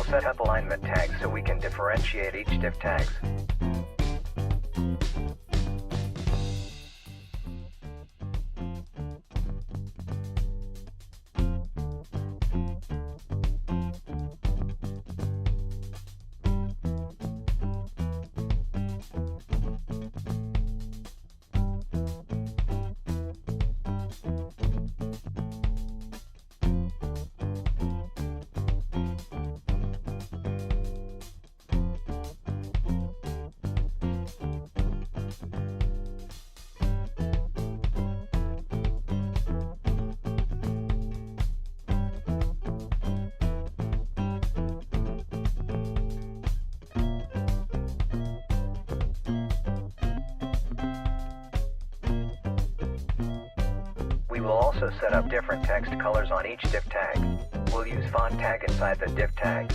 set up alignment tags so we can differentiate each div tags. We will also set up different text colors on each div tag. We'll use font tag inside the div tag.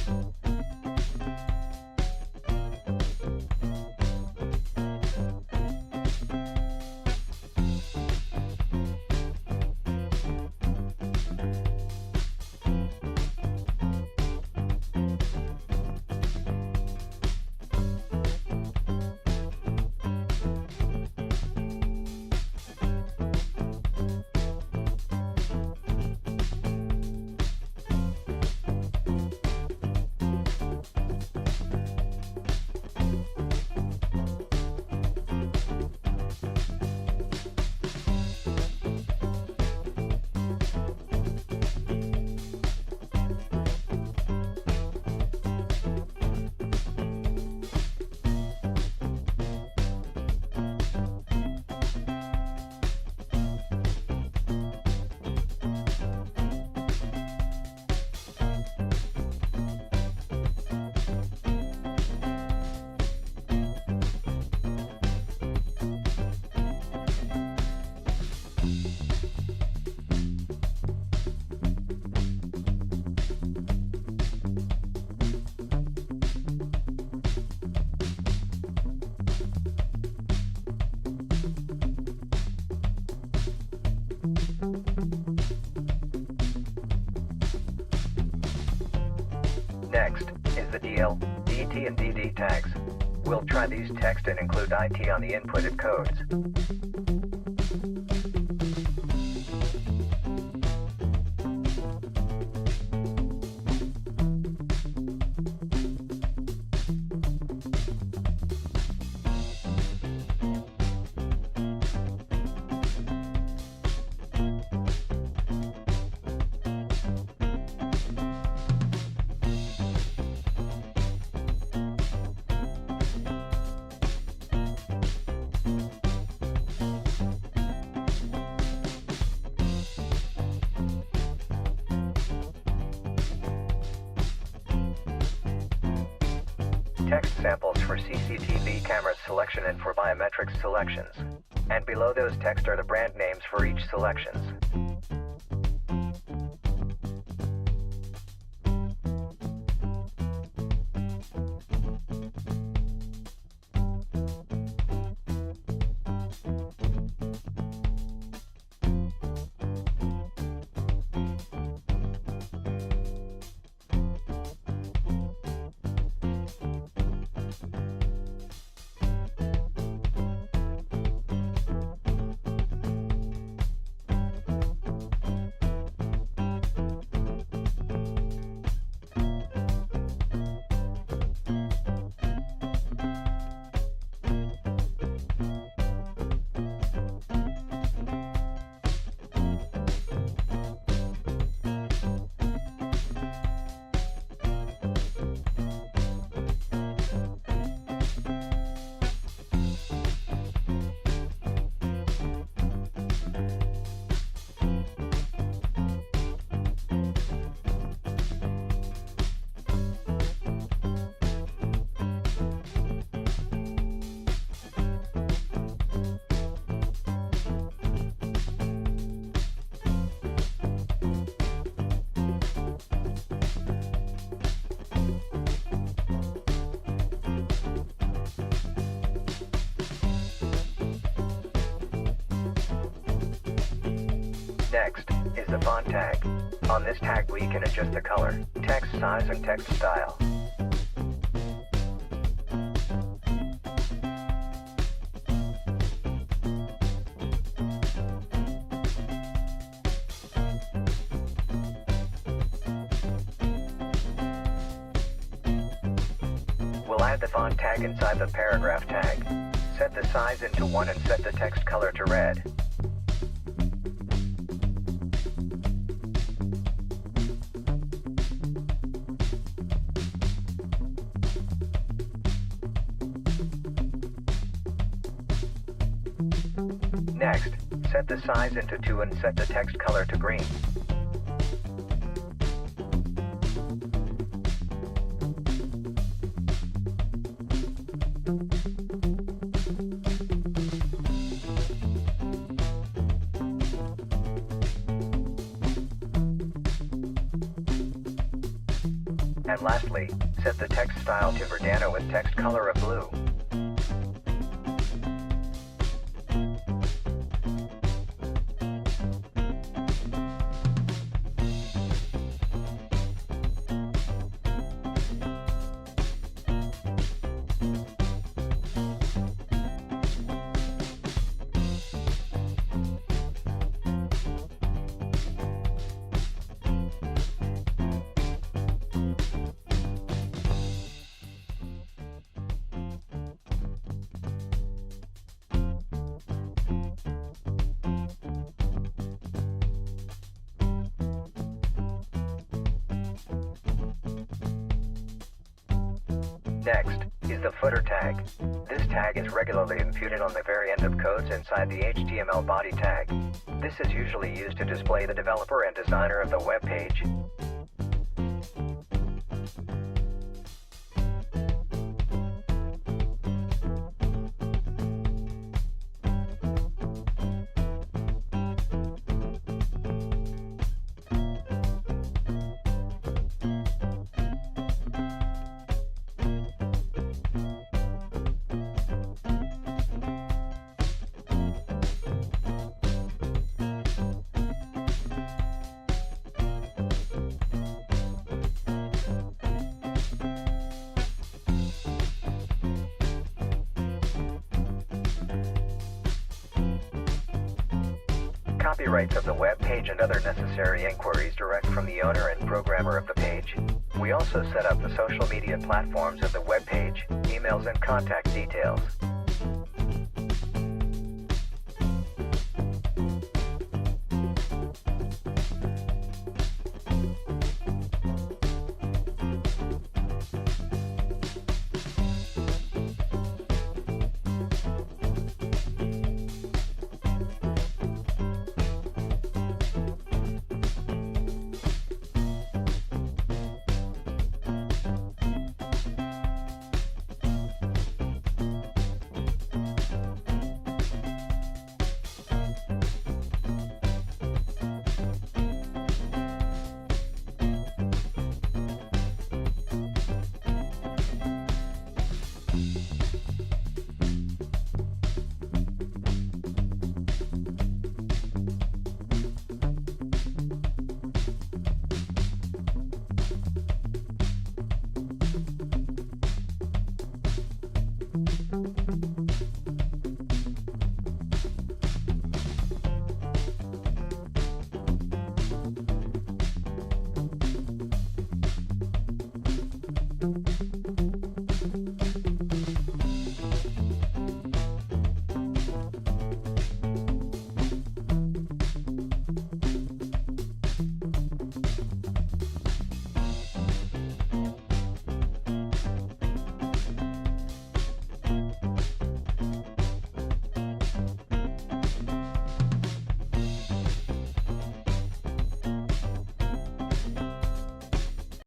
Next is the DL, DT, and DD tags. We'll try these text and include IT on the inputted codes. Text samples for CCTV camera selection and for biometrics selections. And below those text are the brand names for each selections. Next is the font tag. On this tag we can adjust the color, text size and text style. We'll add the font tag inside the paragraph tag. Set the size into 1 and set the text color to red. Next, set the size into 2 and set the text color to green. And lastly, set the text style to Verdana with text color of blue. Next is the footer tag. This tag is regularly imputed on the very end of codes inside the HTML body tag. This is usually used to display the developer and designer of the web page. Copyrights of the web page and other necessary inquiries direct from the owner and programmer of the page. We also set up the social media platforms of the web page, emails and contact details.